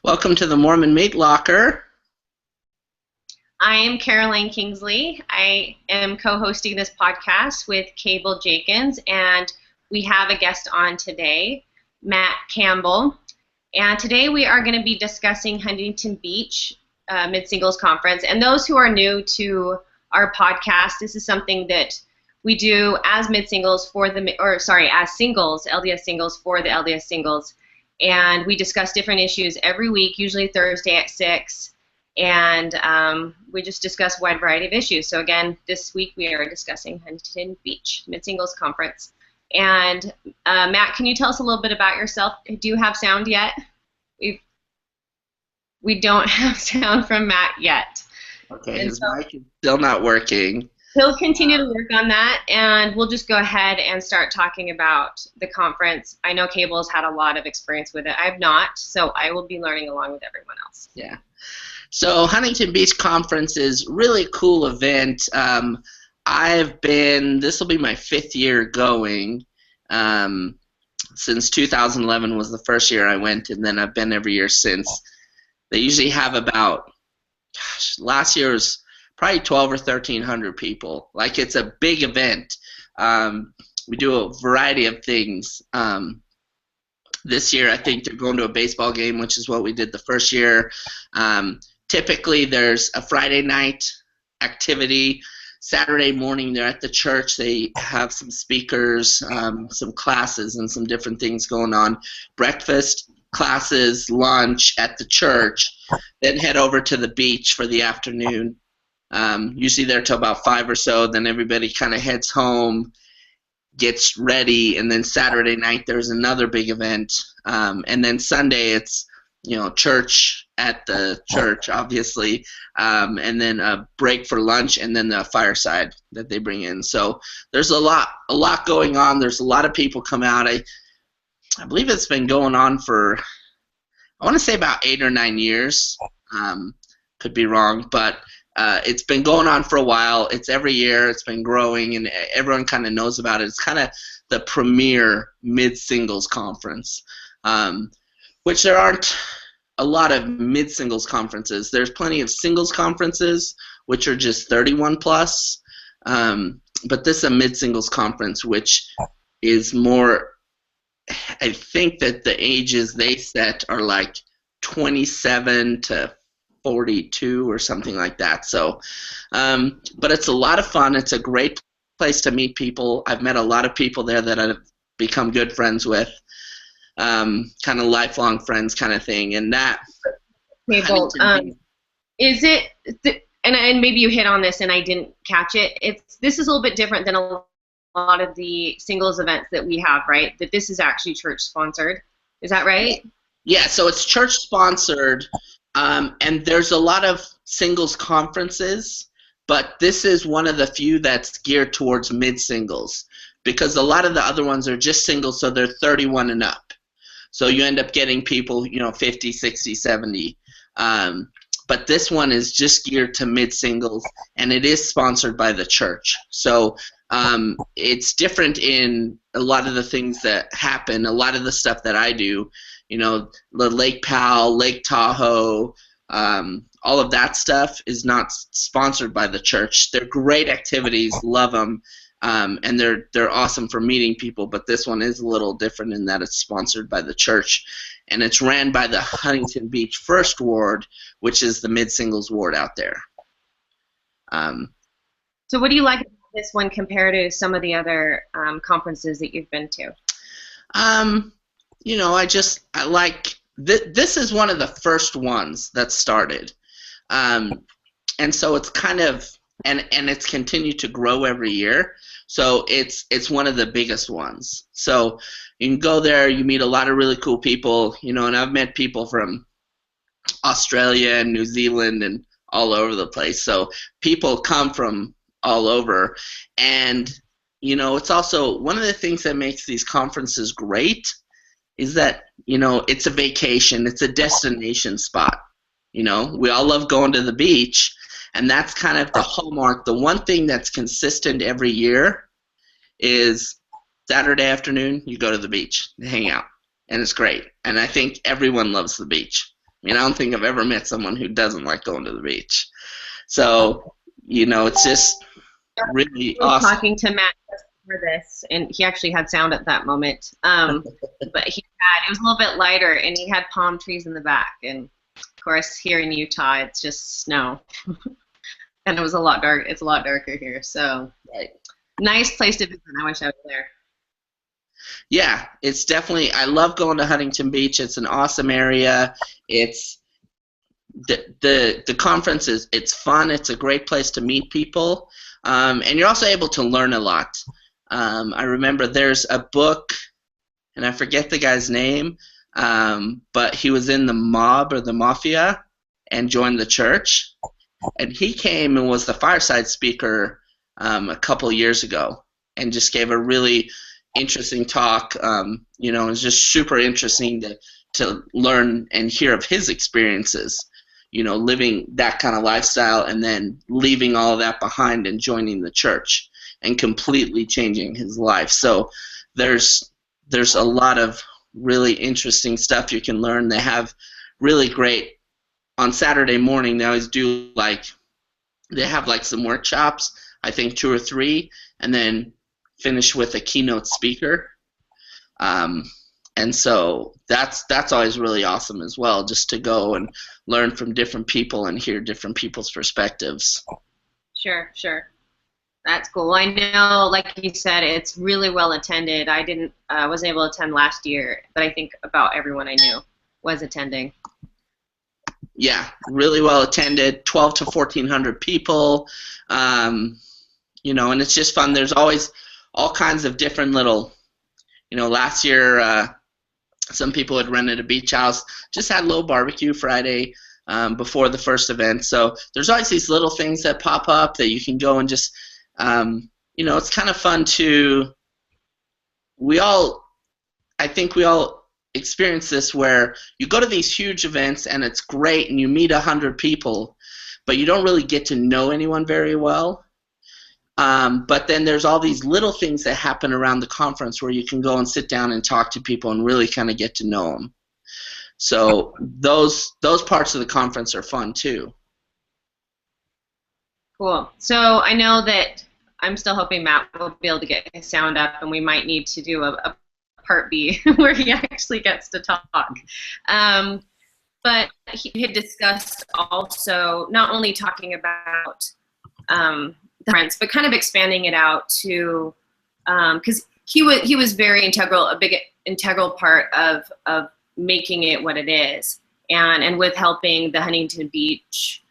Welcome to the Mormon Meat Locker. I am Caroline Kingsley. I am co-hosting this podcast with Campbell Jenkins, and we have a guest on today, Matt Campbell. And today we are going to be discussing Huntington Beach Mid-Singles Conference. And those who are new to our podcast, this is something that we do as mid-singles as singles, LDS singles for the LDS singles. And we discuss different issues every week, usually Thursday at 6. And we just discuss a wide variety of issues. So again, this week we are discussing Huntington Beach Mid-Singles Conference. And Matt, can you tell us a little bit about yourself? Do you have sound yet? We don't have sound from Matt yet. Okay, his mic is still not working. He'll continue to work on that, and we'll just go ahead and start talking about the conference. I know Cable's had a lot of experience with it. I've not, so I will be learning along with everyone else. Yeah. So Huntington Beach Conference is really a cool event. This will be my 5th year going. Since 2011 was the first year I went, and then I've been every year since. They usually have about, last year was probably 12 or 1,300 people. Like, it's a big event. We do a variety of things. This year, I think they're going to a baseball game, which is what we did the first year. Typically, there's a Friday night activity. Saturday morning, they're at the church. They have some speakers, some classes, and some different things going on. Breakfast, classes, lunch at the church. Then head over to the beach for the afternoon. Usually there till about 5 or so. Then everybody kind of heads home, gets ready, and then Saturday night there's another big event. And then Sunday it's church at the church, obviously, and then a break for lunch, and then the fireside that they bring in. So there's a lot going on. There's a lot of people come out. I believe it's been going on for, I want to say, about 8 or 9 years. Could be wrong, but it's been going on for a while. It's every year. It's been growing, and everyone kind of knows about it. It's kind of the premier mid-singles conference, which there aren't a lot of mid-singles conferences. There's plenty of singles conferences, which are just 31 plus, but this is a mid-singles conference, which is more, I think that the ages they set are like 27 to 42 or something like that. So, but it's a lot of fun. It's a great place to meet people. I've met a lot of people there that I've become good friends with, kind of lifelong friends kind of thing. And that. Cable, is it? And maybe you hit on this and I didn't catch it. This is a little bit different than a lot of the singles events that we have, right? That this is actually church sponsored. Is that right? Yeah. So it's church sponsored. And there's a lot of singles conferences, but this is one of the few that's geared towards mid-singles, because a lot of the other ones are just singles, so they're 31 and up. So you end up getting people, 50, 60, 70. But this one is just geared to mid-singles, and it is sponsored by the church. So it's different in a lot of the things that happen, a lot of the stuff that I do. The Lake Powell, Lake Tahoe, all of that stuff is not sponsored by the church. They're great activities, love them, and they're awesome for meeting people, but this one is a little different in that it's sponsored by the church, and it's ran by the Huntington Beach First Ward, which is the mid-singles ward out there. So what do you like about this one compared to some of the other conferences that you've been to? I like this is one of the first ones that started, and so it's kind of and it's continued to grow every year. So it's one of the biggest ones. So you can go there, you meet a lot of really cool people, and I've met people from Australia and New Zealand and all over the place. So people come from all over, and it's also one of the things that makes these conferences great is that, it's a vacation, it's a destination spot. We all love going to the beach, and that's kind of the hallmark. The one thing that's consistent every year is Saturday afternoon, you go to the beach and hang out, and it's great. And I think everyone loves the beach. I mean, I don't think I've ever met someone who doesn't like going to the beach. So, it's just really I was awesome. talking to Matt for this, and he actually had sound at that moment. But it was a little bit lighter, and he had palm trees in the back. And of course, here in Utah, it's just snow, and it was a lot dark. It's a lot darker here, so Right. Nice place to visit. I wish I was there. Yeah, it's definitely. I love going to Huntington Beach. It's an awesome area. It's the conference it's fun. It's a great place to meet people, and you're also able to learn a lot. I remember there's a book, and I forget the guy's name, but he was in the mob or the mafia and joined the church, and he came and was the fireside speaker a couple years ago, and just gave a really interesting talk. It was just super interesting to learn and hear of his experiences, living that kind of lifestyle and then leaving all of that behind and joining the church and completely changing his life. So there's a lot of really interesting stuff you can learn. They have really great, on Saturday morning, they always do they have some workshops, I think 2 or 3, and then finish with a keynote speaker. And so that's always really awesome as well, just to go and learn from different people and hear different people's perspectives. Sure. That's cool. I know, like you said, it's really well attended. I wasn't able to attend last year, but I think about everyone I knew was attending. Yeah, really well attended, 12 to 1,400 people, and it's just fun. There's always all kinds of different little, last year some people had rented a beach house, just had a little barbecue Friday before the first event. So there's always these little things that pop up that you can go and just, it's kind of fun to, I think we all experience this where you go to these huge events and it's great and you meet 100 people, but you don't really get to know anyone very well. But then there's all these little things that happen around the conference where you can go and sit down and talk to people and really kind of get to know them. So those parts of the conference are fun too. Cool. So I know that I'm still hoping Matt will be able to get his sound up, and we might need to do a part B where he actually gets to talk. But he had discussed also not only talking about the friends, but kind of expanding it out to, because he was very integral, a big integral part of making it what it is, and with helping the Huntington Beach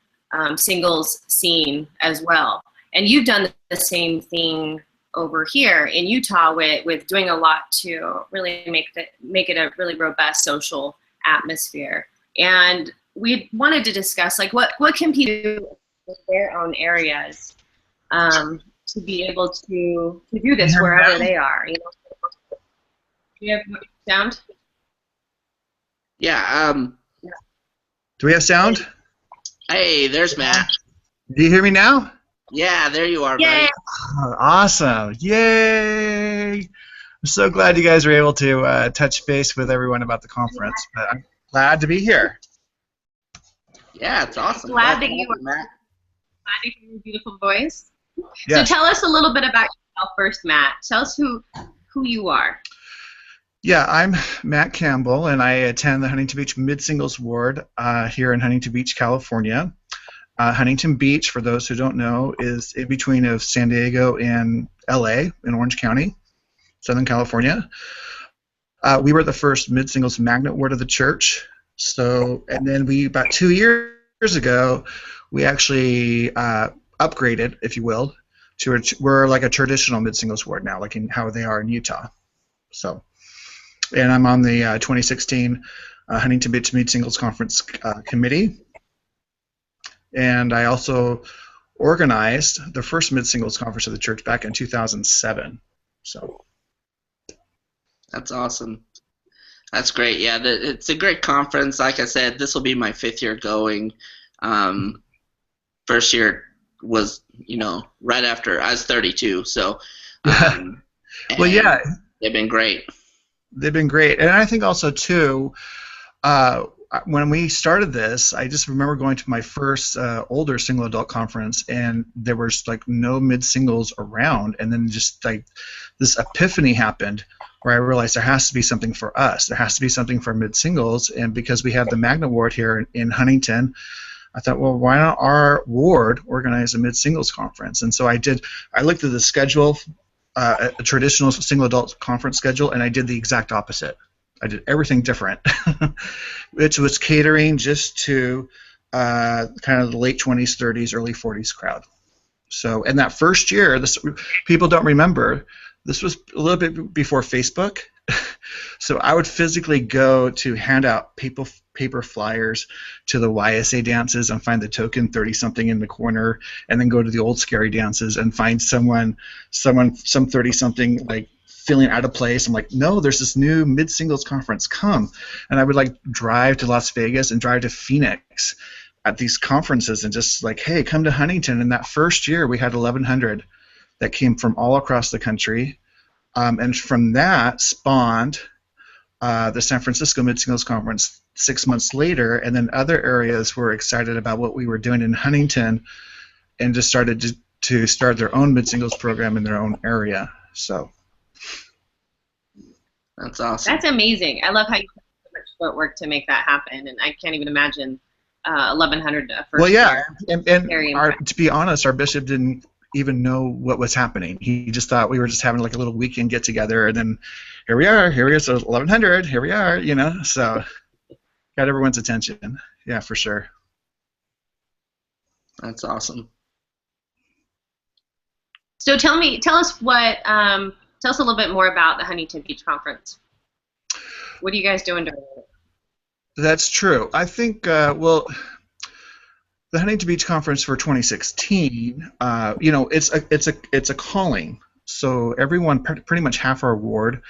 singles scene as well. And you've done the same thing over here in Utah with doing a lot to really make it a really robust social atmosphere. And we wanted to discuss what can people do in their own areas to be able to do this wherever they are. Do you have sound? Yeah. Do we have sound? Hey, there's Matt. Do you hear me now? Yeah, there you are, Yay! buddy. Oh, awesome. Yay! I'm so glad you guys were able to touch base with everyone about the conference. But I'm glad to be here. Yeah, it's awesome. Glad to hear your beautiful voice. Yes. So tell us a little bit about yourself first, Matt. Tell us who you are. Yeah, I'm Matt Campbell, and I attend the Huntington Beach Midsingles Ward here in Huntington Beach, California. Huntington Beach, for those who don't know, is in between of San Diego and LA in Orange County, Southern California. We were the first Midsingles Magnet Ward of the church. So, and then about 2 years ago, we actually upgraded, if you will, to we're like a traditional Midsingles Ward now, like in how they are in Utah. So, and I'm on the 2016 Huntington Beach Midsingles Conference committee. And I also organized the first Midsingles Conference of the church back in 2007. So that's awesome. That's great. Yeah, it's a great conference. Like I said, this will be my 5th year going. First year was, right after I was 32. So, well, yeah, they've been great. They've been great, and I think also too, when we started this, I just remember going to my first older single adult conference, and there was like no mid singles around, and then just like this epiphany happened where I realized there has to be something for us. There has to be something for mid singles, and because we have the Magna Ward here in Huntington, I thought, well, why not our ward organize a mid singles conference? And so I did. I looked at the schedule, a traditional single adult conference schedule, and I did the exact opposite. I did everything different, which was catering just to kind of the late 20s, 30s, early 40s crowd. So, in that first year, people don't remember, this was a little bit before Facebook. So I would physically go to hand out paper flyers to the YSA dances and find the token 30-something in the corner, and then go to the old scary dances and find some 30-something like feeling out of place. I'm like, no, there's this new mid-singles conference, come. And I would like drive to Las Vegas and drive to Phoenix at these conferences and just like, hey, come to Huntington. And that first year we had 1,100 that came from all across the country. And from that spawned the San Francisco Mid-Singles Conference 6 months later, and then other areas were excited about what we were doing in Huntington and just started to start their own mid-singles program in their own area. So that's awesome. That's amazing. I love how you put so much footwork to make that happen, and I can't even imagine 1,100 first well, yeah, year. And to be honest, our bishop didn't even know what was happening. He just thought we were just having like a little weekend get together, and then here we are, so 1,100, here we are, you know, so got everyone's attention. Yeah, for sure. That's awesome. So tell us a little bit more about the Huntington Beach Conference. What are you guys doing during it? That's true. I think, well, the Huntington Beach Conference for 2016, you know, it's a calling. So everyone, pretty much half our ward,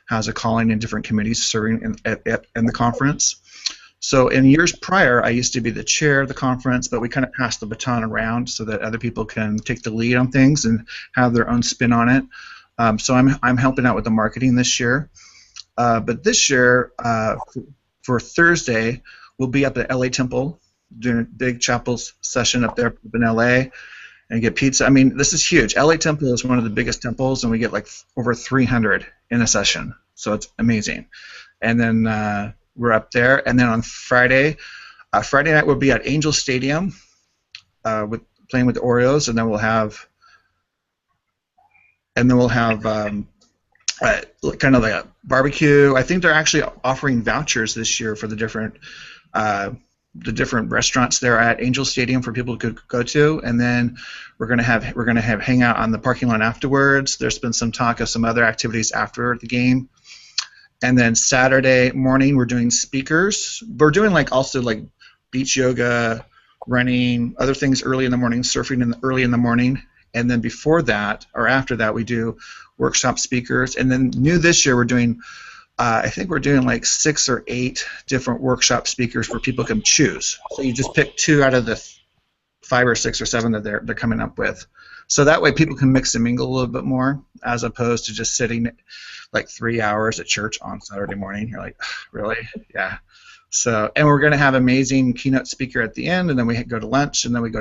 has a calling in different committees serving in the conference. So in years prior, I used to be the chair of the conference, but we kind of passed the baton around so that other people can take the lead on things and have their own spin on it. So I'm helping out with the marketing this year. But this year, for Thursday, we'll be at the LA Temple doing a big chapel session up there in LA and get pizza. I mean, this is huge. LA Temple is one of the biggest temples, and we get like over 300 in a session. So it's amazing. And then we're up there. And then on Friday night we'll be at Angel Stadium playing with the Oreos, and then we'll have kind of like a barbecue. I think they're actually offering vouchers this year for the different restaurants there at Angel Stadium for people to go to, and then we're gonna have hangout on the parking lot afterwards. There's been some talk of some other activities after the game, and then Saturday morning we're doing speakers. We're doing also beach yoga, running, other things early in the morning, surfing early in the morning, and then before that or after that we do workshop speakers. And then new this year we're doing I think we're doing like 6 or 8 different workshop speakers where people can choose. So you just pick 2 out of the 5 or 6 or 7 that they're coming up with. So that way people can mix and mingle a little bit more, as opposed to just sitting like 3 hours at church on Saturday morning. You're like, really? Yeah. So, and we're going to have amazing keynote speaker at the end, and then we go to lunch, and then we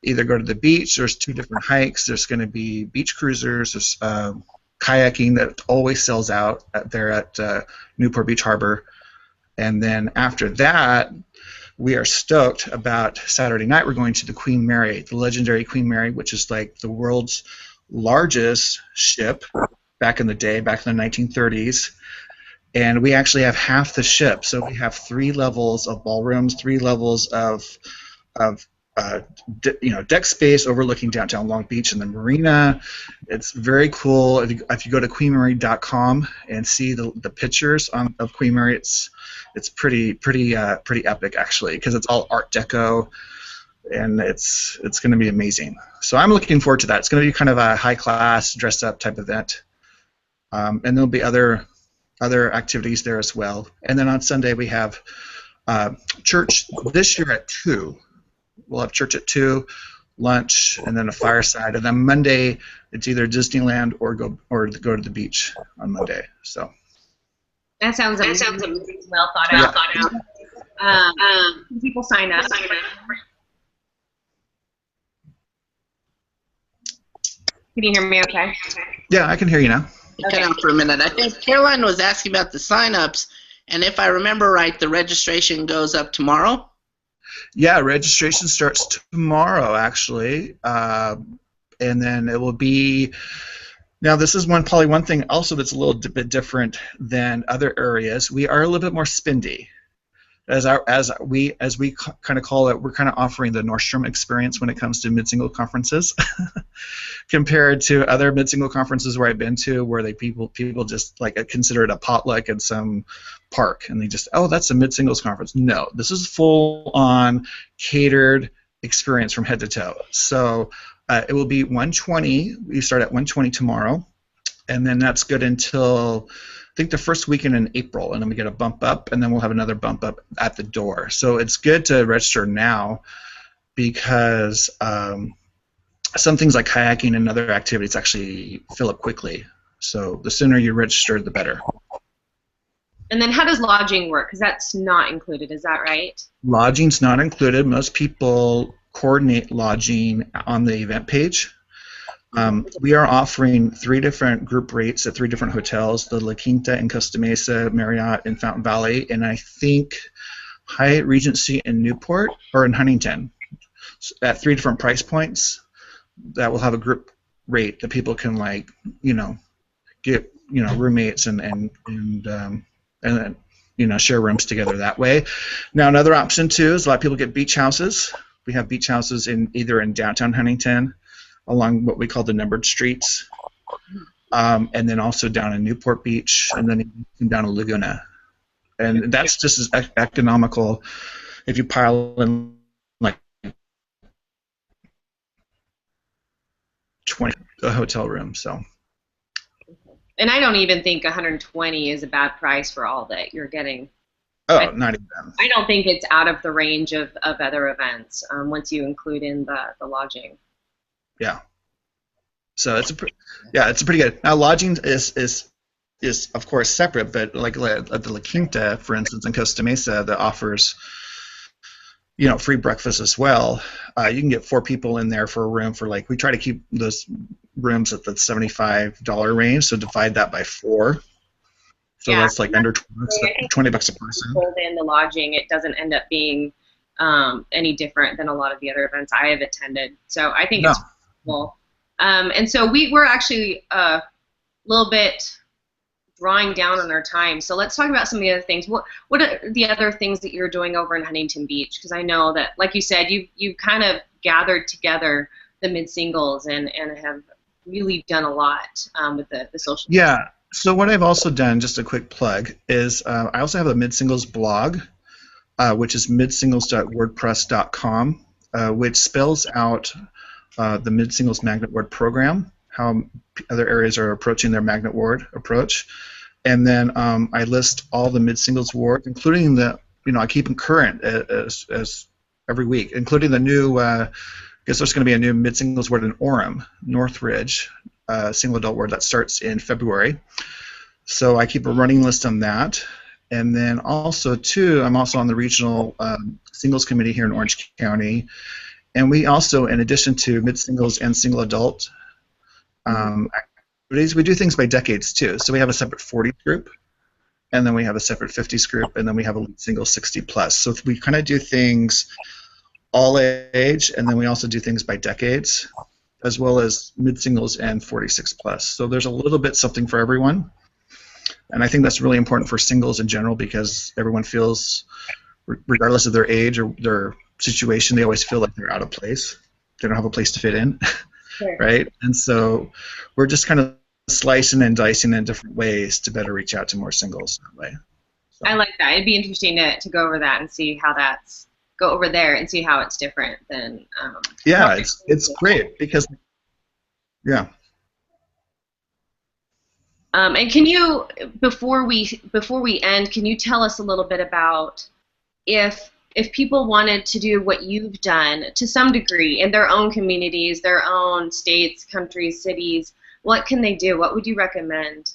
either go to the beach. There's 2 different hikes. There's going to be beach cruisers. There's kayaking that always sells out there at Newport Beach Harbor. And then after that, we are stoked about Saturday night. We're going to the Queen Mary, the legendary Queen Mary, which is like the world's largest ship back in the day, back in the 1930s. And we actually have half the ship. So we have 3 levels of ballrooms, 3 levels of deck space overlooking downtown Long Beach and the marina. It's very cool. If you go to queenmary.com and see the pictures of Queen Mary, it's pretty epic actually, because it's all Art Deco, and it's going to be amazing. So I'm looking forward to that. It's going to be kind of a high class, dressed up type event, and there'll be other activities there as well. And then on Sunday we have church this year at 2. We'll have church at 2, lunch, and then a fireside. And then Monday, it's either Disneyland or go to the beach on Monday. So that sounds amazing. Well thought out. People sign up. Can you hear me okay? Yeah, I can hear you now. Cut out for a minute. I think Caroline was asking about the sign-ups, and if I remember right, the registration goes up tomorrow? Yeah, registration starts tomorrow, actually, and then it will be. Now, this is probably one thing also that's a little bit different than other areas. We are a little bit more spendy. As we kind of call it, we're kind of offering the Nordstrom experience when it comes to mid-single conferences, compared to other mid-single conferences where I've been to, where people just like consider it a potluck in some park, and they just, oh, that's a mid-singles conference. No, this is full-on catered experience from head to toe. So it will be 120. We start at 120 tomorrow, and then that's good until I think the first weekend in April, and then we get a bump up, and then we'll have another bump up at the door. So it's good to register now because some things like kayaking and other activities actually fill up quickly. So the sooner you register, the better. And then how does lodging work? Because that's not included, is that right? Lodging's not included. Most people coordinate lodging on the event page. We are offering 3 different group rates at 3 different hotels, the La Quinta in Costa Mesa, Marriott in Fountain Valley, and I think Hyatt Regency in Newport or in Huntington, at 3 different price points. That will have a group rate that people can, like, get roommates and share rooms together that way. Now, another option too is a lot of people get beach houses. We have beach houses either in downtown Huntington, along what we call the numbered streets, and then also down in Newport Beach, and then down in Laguna. And that's just as economical if you pile in like 20 a hotel room. So. And I don't even think 120 is a bad price for all that you're getting. Oh, not even. I don't think it's out of the range of other events once you include in the lodging. Yeah. So it's pretty good. Now lodging is of course separate, but like at the La Quinta, for instance, in Costa Mesa, that offers free breakfast as well. You can get 4 people in there for a room for we try to keep those rooms at the $75 range. So divide that by 4. So that's like under $20 a person. Hold in the lodging, it doesn't end up being any different than a lot of the other events I have attended. So I think it's cool. And so we're actually a little bit drawing down on our time. So let's talk about some of the other things. What are the other things that you're doing over in Huntington Beach? Because I know that, like you said, you kind of gathered together the mid-singles and have really done a lot with the social media. Yeah. So what I've also done, just a quick plug, is I also have a mid-singles blog, which is midsingles.wordpress.com, which spells out the Mid-Singles Magnet Award program, how other areas are approaching their Magnet Award approach. And then I list all the Mid-Singles awards, including I keep them current as every week, including the new, I guess there's going to be a new Mid-Singles award in Orem, Northridge, single adult award that starts in February. So I keep a running list on that. And then also, too, I'm also on the regional singles committee here in Orange County. And we also, in addition to mid-singles and single adult activities, we do things by decades, too. So we have a separate 40s group, and then we have a separate 50s group, and then we have a single 60+. So we kind of do things all age, and then we also do things by decades, as well as mid-singles and 46+. So there's a little bit something for everyone. And I think that's really important for singles in general because everyone feels, regardless of their age or their situation, they always feel like they're out of place. They don't have a place to fit in, Sure. Right? And so we're just kind of slicing and dicing in different ways to better reach out to more singles that way. So. I like that. It'd be interesting to go over that and see how go over there and see how it's different than. Yeah, it's great because. Yeah. And can you, before we end, can you tell us a little bit about if people wanted to do what you've done to some degree in their own communities, their own states, countries, cities, what can they do? What would you recommend?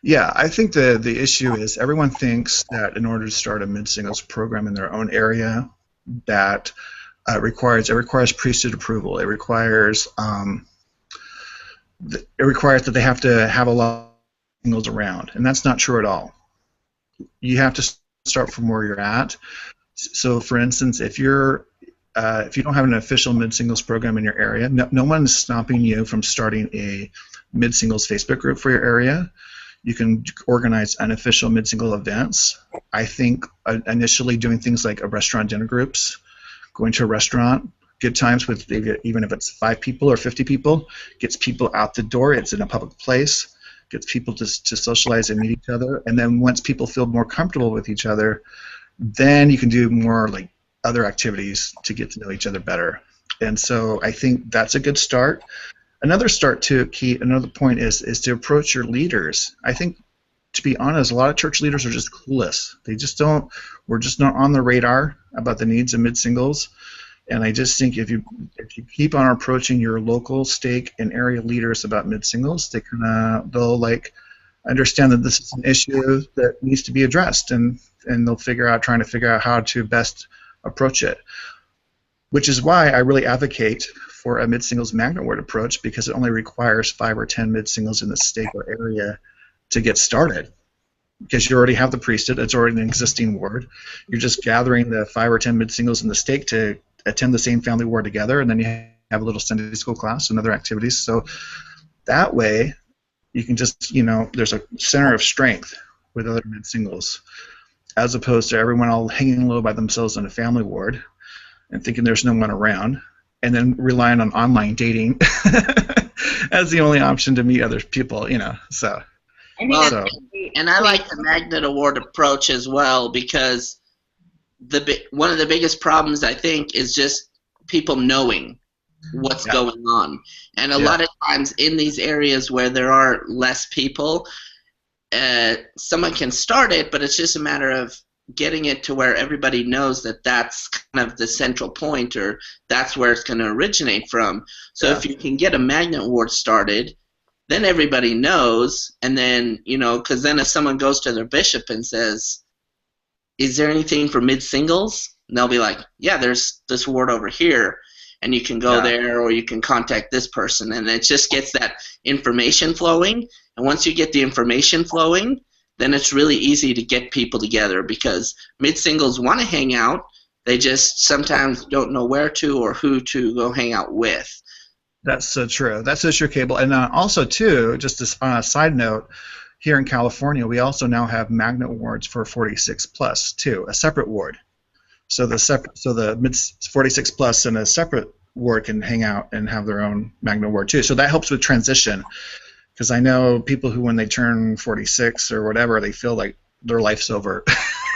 Yeah, I think the issue is everyone thinks that in order to start a mid-singles program in their own area, that it requires priesthood approval. It requires that they have to have a lot of singles around, and that's not true at all. You have to start from where you're at. So, for instance, if you don't have an official mid-singles program in your area, no one is stopping you from starting a mid-singles Facebook group for your area. You can organize unofficial mid-single events. I think initially doing things like a restaurant dinner groups, going to a restaurant, good times with even if it's 5 people or 50 people, gets people out the door. It's in a public place, gets people to socialize and meet each other. And then once people feel more comfortable with each other, then you can do more like other activities to get to know each other better. And so I think that's a good start. Another point is to approach your leaders. I think, to be honest, a lot of church leaders are just clueless. We're just not on the radar about the needs of mid-singles. And I just think if you keep on approaching your local, stake, and area leaders about mid-singles, they'll understand that this is an issue that needs to be addressed, and they'll trying to figure out how to best approach it. Which is why I really advocate for a mid-singles magnet ward approach, because it only requires 5 or 10 mid-singles in the stake or area to get started. Because you already have the priesthood, it's already an existing ward. You're just gathering the 5 or 10 mid-singles in the stake to attend the same family ward together, and then you have a little Sunday school class and other activities. So that way, you can just, there's a center of strength with other mid-singles, as opposed to everyone all hanging low by themselves in a family ward and thinking there's no one around, and then relying on online dating as the only option to meet other people, so. And I like the magnet award approach as well, because one of the biggest problems, I think, is just people knowing what's going on. And a lot of times in these areas where there are less people, someone can start it, but it's just a matter of getting it to where everybody knows that that's kind of the central point, or that's where it's going to originate from. So if you can get a magnet award started, then everybody knows, and then, because then if someone goes to their bishop and says, is there anything for mid-singles? And they'll be like, yeah, there's this ward over here, and you can go there, or you can contact this person, and it just gets that information flowing. And once you get the information flowing, then it's really easy to get people together, because mid-singles want to hang out. They just sometimes don't know where to or who to go hang out with. That's so true. That's so true, Cable. And also, too, just on a side note, here in California, we also now have magnet wards for 46 plus, too, a separate ward. So the mid 46 plus and a separate ward can hang out and have their own magnet ward, too. So that helps with transition, because I know people who, when they turn 46 or whatever, they feel like their life's over.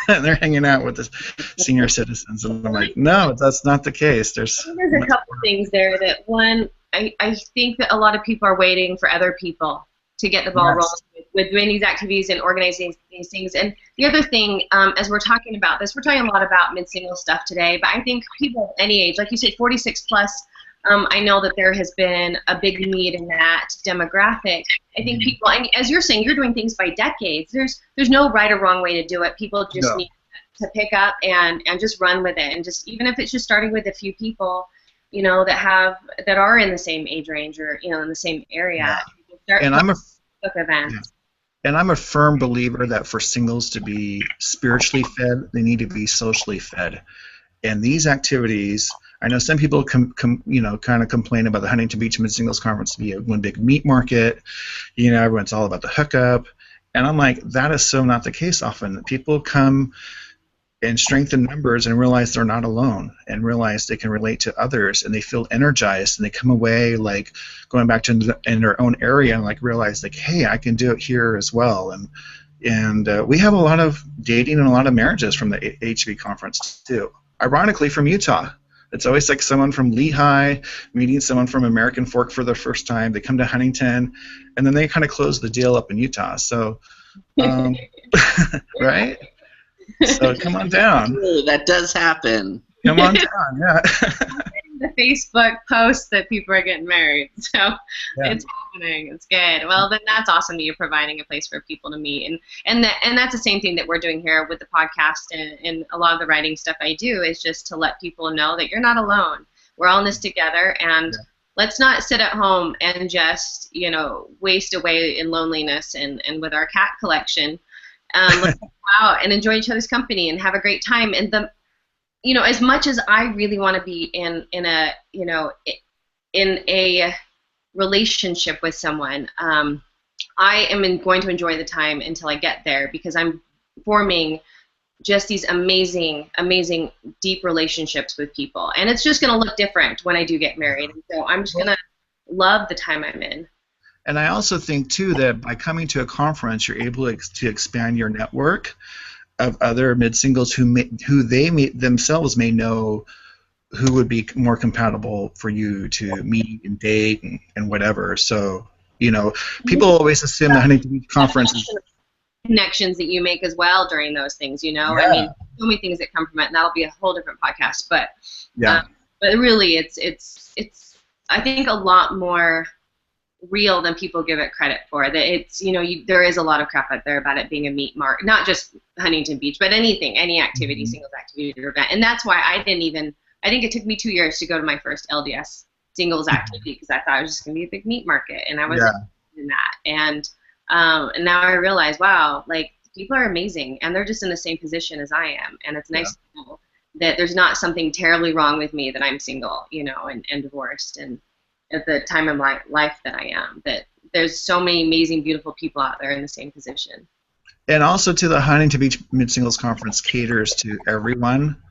And they're hanging out with the senior citizens. And I'm like, no, that's not the case. There's a couple things there. That one, I think that a lot of people are waiting for other people to get the ball rolling with doing these activities and organizing these things. And the other thing, as we're talking about this, we're talking a lot about mid-single stuff today, but I think people of any age, like you said, 46 plus, I know that there has been a big need in that demographic. I think people, and as you're saying, you're doing things by decades. There's no right or wrong way to do it. People just need to pick up and just run with it, and just, even if it's just starting with a few people, that are in the same age range, or in the same area. And I'm a firm believer that for singles to be spiritually fed, they need to be socially fed. And these activities, I know some people kind of complain about the Huntington Beach Mid-Singles Conference to be one big meat market. Everyone's all about the hookup. And I'm like, that is so not the case often. People come and strengthen numbers and realize they're not alone, and realize they can relate to others, and they feel energized, and they come away like going back to in their own area and like realize like, hey, I can do it here as well. And we have a lot of dating and a lot of marriages from the HB conference too. Ironically, from Utah. It's always like someone from Lehigh meeting someone from American Fork for the first time. They come to Huntington, and then they kind of close the deal up in Utah. So, right? So come on down. That does happen. Come on down, yeah. the Facebook posts that people are getting married. So it's happening. It's good. Well, then that's awesome that you're providing a place for people to meet, and that's the same thing that we're doing here with the podcast and a lot of the writing stuff I do is just to let people know that you're not alone. We're all in this together, and let's not sit at home and just waste away in loneliness and with our cat collection. Let's go out and enjoy each other's company and have a great time. And as much as I really want to be in a relationship with someone, I am going to enjoy the time until I get there, because I'm forming just these amazing, amazing, deep relationships with people. And it's just going to look different when I do get married. And so I'm just going to love the time I'm in. And I also think, too, that by coming to a conference, you're able to expand your network of other mid-singles who they themselves may know who would be more compatible for you to meet and date and whatever. So, people always assume the Huntington Beach conference is connections that you make as well during those things, I mean, so many things that come from it, and that'll be a whole different podcast. But but really, it's I think a lot more real than people give it credit for. That it's there is a lot of crap out there about it being a meat market, not just Huntington Beach, but any activity, singles activity or event. And that's why I think it took me 2 years to go to my first LDS singles activity, because I thought it was just going to be a big meat market, and I wasn't in that. And now I realize, wow, like, people are amazing, and they're just in the same position as I am, and it's nice to know that there's not something terribly wrong with me that I'm single, and divorced, and at the time of my life that I am, that there's so many amazing, beautiful people out there in the same position. And also, to the Huntington Beach Mid-Singles Conference caters to everyone.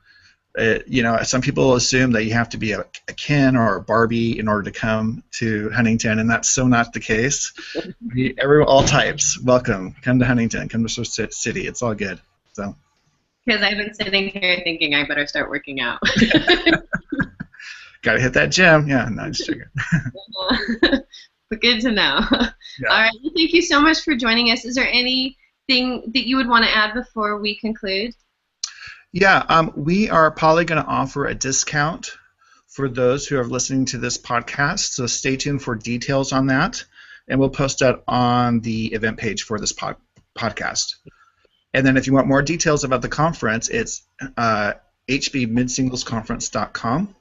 Some people assume that you have to be a Ken or a Barbie in order to come to Huntington, and that's so not the case. All types, welcome. Come to Huntington. Come to Source City. It's all good. So. Because I've been sitting here thinking I better start working out. Got to hit that gym. Yeah, no, just checking. But good to know. Yeah. All right. Well, thank you so much for joining us. Is there anything that you would want to add before we conclude? Yeah, we are probably going to offer a discount for those who are listening to this podcast, so stay tuned for details on that, and we'll post that on the event page for this podcast. And then if you want more details about the conference, it's hbmidsinglesconference.com,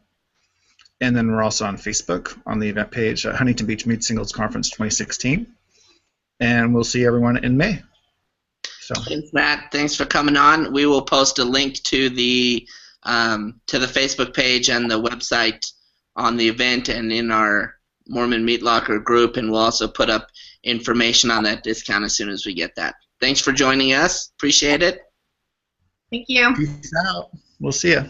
and then we're also on Facebook on the event page, Huntington Beach Mid-Singles Conference 2016, and we'll see everyone in May. So. Thanks, Matt. Thanks for coming on. We will post a link to the Facebook page and the website on the event and in our Mormon Meat Locker group, and we'll also put up information on that discount as soon as we get that. Thanks for joining us. Appreciate it. Thank you. Peace out. We'll see you.